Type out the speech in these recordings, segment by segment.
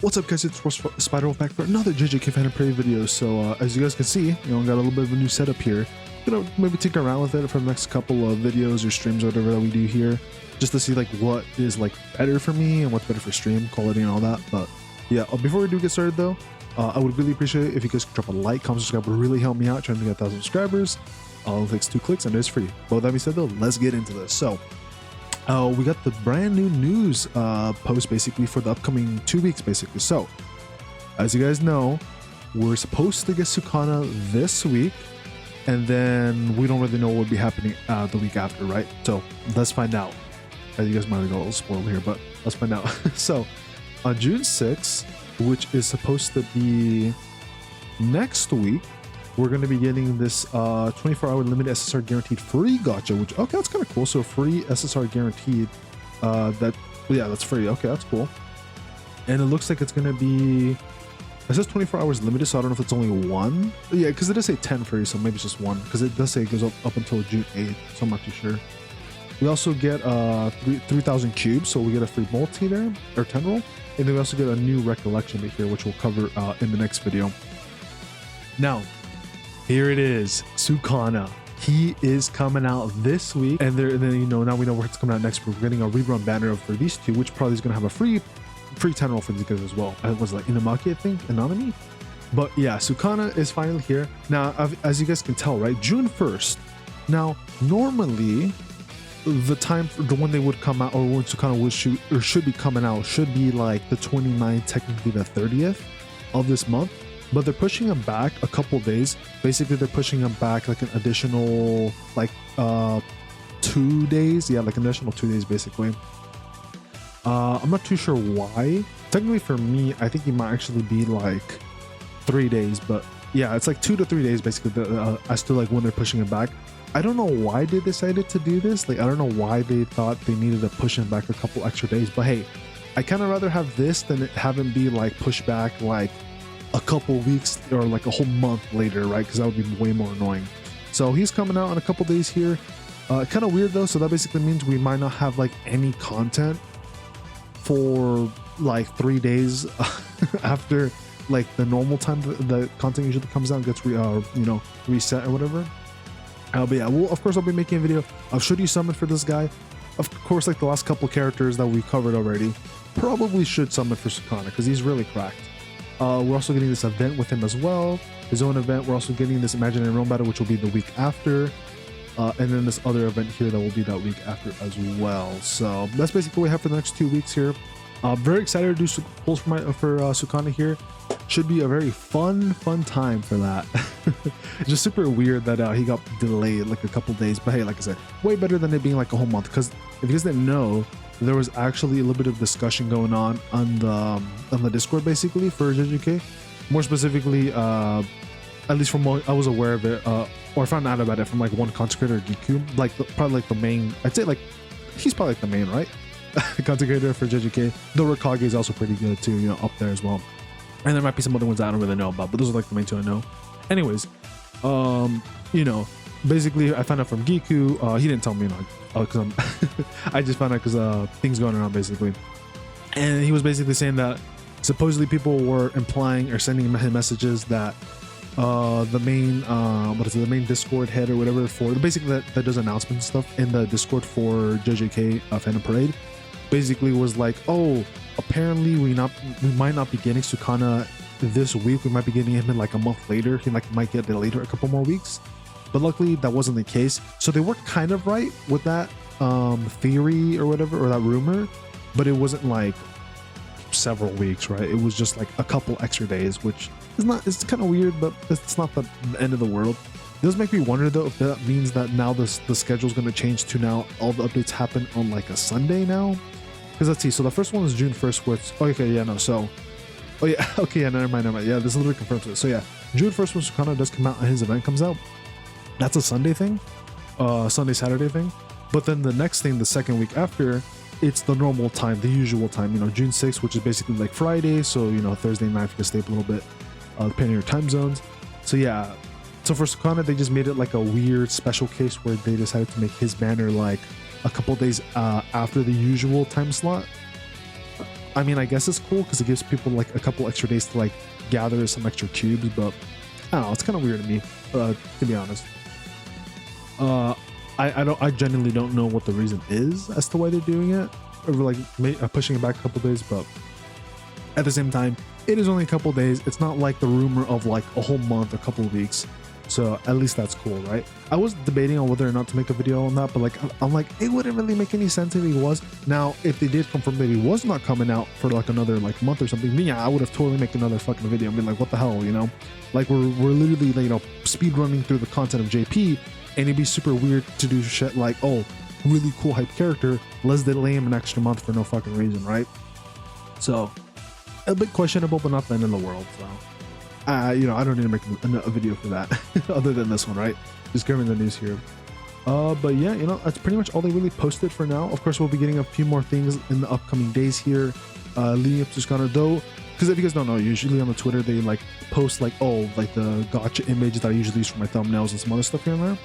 What's up, guys? It's Spiderwolf back for another JJKPhantomparade video. So as you guys can see, got a little bit of a new setup here. Gonna maybe tinker around with it for the next couple of videos or streams or whatever that we do here, just to see like what is like better for me and what's better for stream quality and all that. But yeah, before we do get started though, I would really appreciate it if you guys could drop a like, comment, subscribe. Would really help me out trying to get 1,000 subscribers. It takes 2 clicks and it's free. But with that being said though, let's get into this. So we got the brand new news post basically for the upcoming 2 weeks basically. So as you guys know, we're supposed to get Sukana this week, and then we don't really know what will be happening the week after, right? So let's find out. As you guys might have got a little spoiled here, but let's find out. So on June 6th, which is supposed to be next week, we're going to be getting this 24-hour limited SSR guaranteed free gacha, which, okay, that's kind of cool. So free SSR guaranteed, that's free. Okay, that's cool. And it looks like it's going to be, it says 24 hours limited, so I don't know if it's only one. Yeah, because it does say 10 free, so maybe it's just one, because it does say it goes up until June 8th, so I'm not too sure. We also get 3,000 cubes, so we get a free multi there, or 10 roll. And then we also get a new recollection bit here, which we'll cover in the next video. Now, here it is, Sukana. He is coming out this week, and then now we know where it's coming out next week. We're getting a rerun banner for these two, which probably is going to have a free 10 roll for these guys as well. It was like Inamaki, I think, Anonymity. But yeah, Sukana is finally here. Now, as you guys can tell, right, June 1st. Now, normally, the time for the when they would come out, or when Sukana would shoot or should be coming out, should be like the 29th, technically the 30th of this month. But they're pushing them back a couple days. Basically, they're pushing them back like an additional 2 days. Yeah, like an additional 2 days basically. I'm not too sure why. Technically for me, I think it might actually be like 3 days, but yeah, it's like 2 to 3 days basically as to like when they're pushing it back. I don't know why they decided to do this. Like, I don't know why they thought they needed to push it back a couple extra days, but hey, I kind of rather have this than have it be like pushed back like a couple weeks or like a whole month later, right? Because that would be way more annoying. So he's coming out in a couple days here. Kind of weird though, so that basically means we might not have like any content for like 3 days after like the normal time the content usually comes out and gets reset or whatever. But yeah, I'll be making a video. I'll show you summon for this guy. Of course, like the last couple characters that we covered already, probably should summon for Sukana because he's really cracked. We're also getting this event with him as well, his own event. We're also getting this Imaginary Realm battle, which will be the week after, and then this other event here that will be that week after as well. So that's basically what we have for the next 2 weeks here. Very excited to do pulls for Sukana here. Should be a very fun time for that. Just super weird that he got delayed like a couple days, but hey, like I said, way better than it being like a whole month. Because if you guys didn't know, there was actually a little bit of discussion going on the Discord basically for JJK. More specifically, at least from what I was aware of it, or found out about it from like one content creator, Giku, like probably like the main. I'd say like he's probably like the main, right? Content creator for JJK. The Rikage is also pretty good too, up there as well. And there might be some other ones I don't really know about, but those are like the main two I know. Anyways, basically I found out from Giku. He didn't tell me, because I just found out because things going on basically. And he was basically saying that supposedly people were implying or sending him messages that the main Discord head or whatever for basically that does announcement stuff in the Discord for JJKPhantomparade basically was like, oh, apparently we might not be getting Sukana this week. We might be getting him in like a month later. He might get it later, a couple more weeks. But luckily that wasn't the case. So they were kind of right with that theory or whatever, or that rumor, but it wasn't like several weeks, right? It was just like a couple extra days, which is not, it's kind of weird, but it's not the end of the world. It does make me wonder though if that means that now the schedule is going to change to now all the updates happen on like a Sunday now. Because let's see, so the first one is June 1st, which, never mind. Yeah, this literally confirms it. So yeah, June 1st when Sukana does come out and his event comes out, that's a Sunday thing, Saturday thing. But then the next thing, the second week after, it's the normal time, the usual time, June 6th, which is basically like Friday. So, Thursday night, if you can stay up a little bit, depending on your time zones. So yeah, so for Sukana, they just made it like a weird special case where they decided to make his banner like a couple days after the usual time slot. I mean, I guess it's cool because it gives people like a couple extra days to like gather some extra cubes, but I don't know, it's kind of weird to me, to be honest. I genuinely don't know what the reason is as to why they're doing it, or like pushing it back a couple days, but at the same time, it is only a couple days. It's not like the rumor of like a whole month, a couple of weeks. So at least that's cool, right? I was debating on whether or not to make a video on that, but like I'm like, it wouldn't really make any sense if he was. Now, if they did confirm that he was not coming out for like another like month or something, then yeah, I would have totally made another fucking video and be like, what the hell, you know? Like we're literally, you know, speed running through the content of JP, and it'd be super weird to do shit like, oh, really cool hype character, let's delay him an extra month for no fucking reason, right? So a bit questionable, but not the end of the world. So you know, I don't need to make a video for that other than this one, right? Just covering the news here. But yeah, you know, that's pretty much all they really posted for now. Of course, we'll be getting a few more things in the upcoming days here, leading up to Sukana though. Because if you guys don't know, usually on the Twitter they like post like, oh, like the gacha image that I usually use for my thumbnails and some other stuff here and there.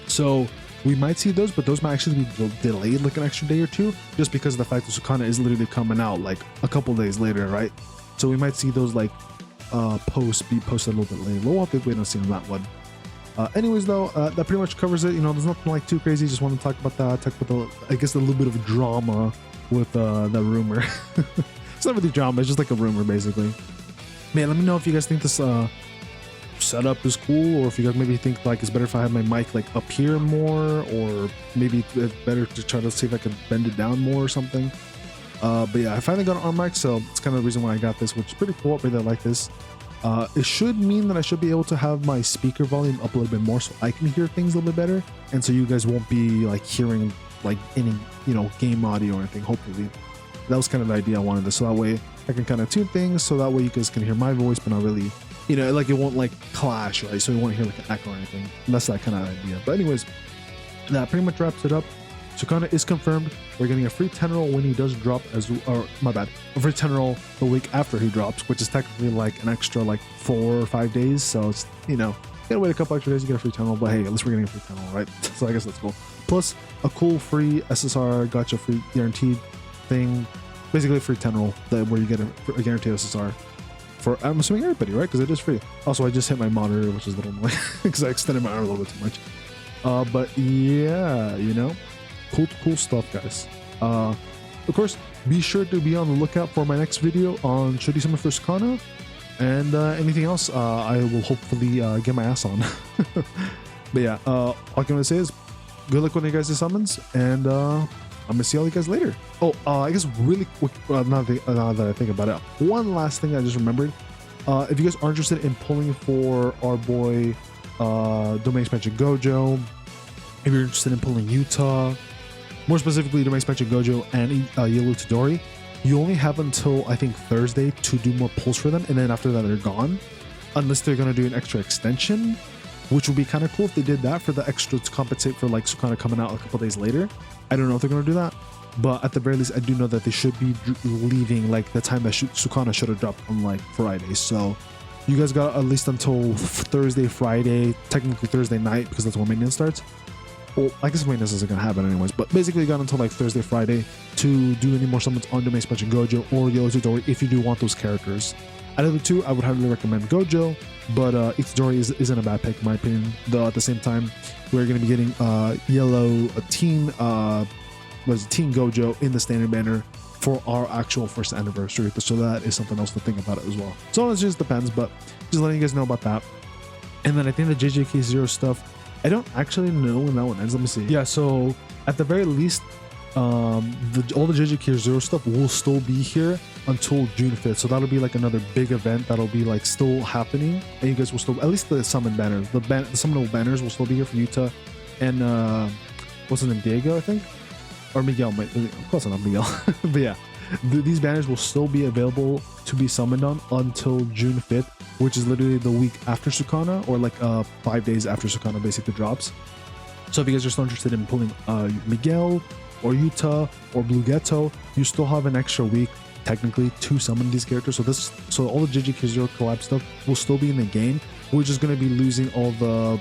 So we might see those, but those might actually be delayed like an extra day or two, just because of the fact that Sukana is literally coming out like a couple days later, right? So we might see those like posts be posted a little bit later. We'll have to wait and see on that one. Anyways though, that pretty much covers it. You know, there's nothing like too crazy. Just want to talk about that, talk about the, I guess, a little bit of drama with the rumor. It's not really drama, it's just like a rumor basically. Man, let me know if you guys think this setup is cool, or if you guys maybe think like it's better if I have my mic like up here more, or maybe it's better to try to see if I can bend it down more or something. But yeah, I finally got an arm mic, so it's kind of the reason why I got this, which is pretty cool. I really like this. It should mean that I should be able to have my speaker volume up a little bit more so I can hear things a little bit better, and so you guys won't be like hearing like any, you know, game audio or anything. Hopefully that was kind of the idea I wanted this, so that way I can kind of tune things, so that way you guys can hear my voice but not really, you know, like it won't like clash, right? So you won't hear like an echo or anything. And that's that kind of idea. But anyways, that pretty much wraps it up. Sukana is confirmed. We're getting a free 10 roll when he does drop, or my bad, a free 10 roll the week after he drops, which is technically like an extra like 4 or 5 days. So it's, you know, you gotta wait a couple extra days to get a free 10 roll, but hey, at least we're getting a free 10 roll, right? So I guess that's cool. Plus a cool free SSR gacha free guaranteed thing, basically a free 10 roll where you get a guaranteed SSR for, I'm assuming, everybody, right? Because it is free. Also, I just hit my monitor, which is a little annoying because I extended my arm a little bit too much. But yeah, you know, cool stuff, guys. Of course, be sure to be on the lookout for my next video on Should You Summon for Sukana, and anything else I will hopefully get my ass on. But yeah, all I'm gonna say is good luck with you guys' summons, and I'm gonna see all you guys later. Oh, I guess really quick, now that I think about it, one last thing I just remembered. If you guys are interested in pulling for our boy domain expansion Gojo, if you're interested in pulling Yuta, more specifically domain expansion Gojo and Yellow Itadori, you only have until I think Thursday to do more pulls for them, and then after that they're gone, unless they're gonna do an extra extension, which would be kind of cool if they did that for the extra to compensate for like Sukana coming out a couple days later. I don't know if they're gonna do that, but at the very least I do know that they should be leaving like the time that Sukana should have dropped on like Friday. So you guys got at least until Thursday, Friday, technically Thursday night, because that's when maintenance starts. Well, I guess maintenance isn't gonna happen anyways, but basically you got until like Thursday, Friday to do any more summons on domain expansion Gojo or Yellow Itadori if you do want those characters. Out of the two, I would highly recommend Gojo, but Itadori isn't a bad pick in my opinion. Though at the same time, we're going to be getting Yellow Teen Gojo in the standard banner for our actual first anniversary. So that is something else to think about it as well. So it just depends, but just letting you guys know about that. And then I think the JJK0 stuff, I don't actually know when that one ends. Let me see. Yeah, so at the very least, all the JJK0 stuff will still be here until June 5th, so that'll be like another big event that'll be like still happening, and you guys will still, at least the summon banners, the summonable banners will still be here from Yuta and what's his name, Diego, I think, or Miguel, of course not Miguel. But yeah, these banners will still be available to be summoned on until June 5th, which is literally the week after Sukana, or like 5 days after Sukana basically drops. So if you guys are still interested in pulling Miguel or Yuta or Blue Ghetto, you still have an extra week technically to summon these characters. So all the JJK0 collab stuff will still be in the game. We're just going to be losing all the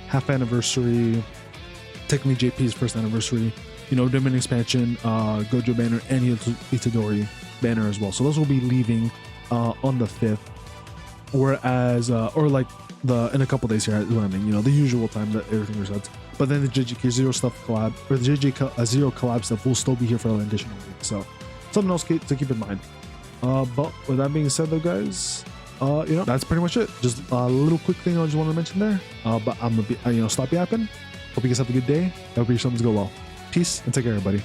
half anniversary, technically JP's first anniversary, you know, domain expansion, Gojo banner, and Itadori banner as well. So those will be leaving on the 5th, whereas or like in a couple days here is what I mean, you know, the usual time that everything resets. But then the JJK Zero stuff collab, or the JJK Zero collab stuff will still be here for an additional week. So something else to keep in mind. But with that being said though, guys, you know, that's pretty much it. Just a little quick thing I just wanted to mention there. But I'm gonna be, you know, stop yapping. Hope you guys have a good day. I hope your summons go well. Peace and take care, everybody.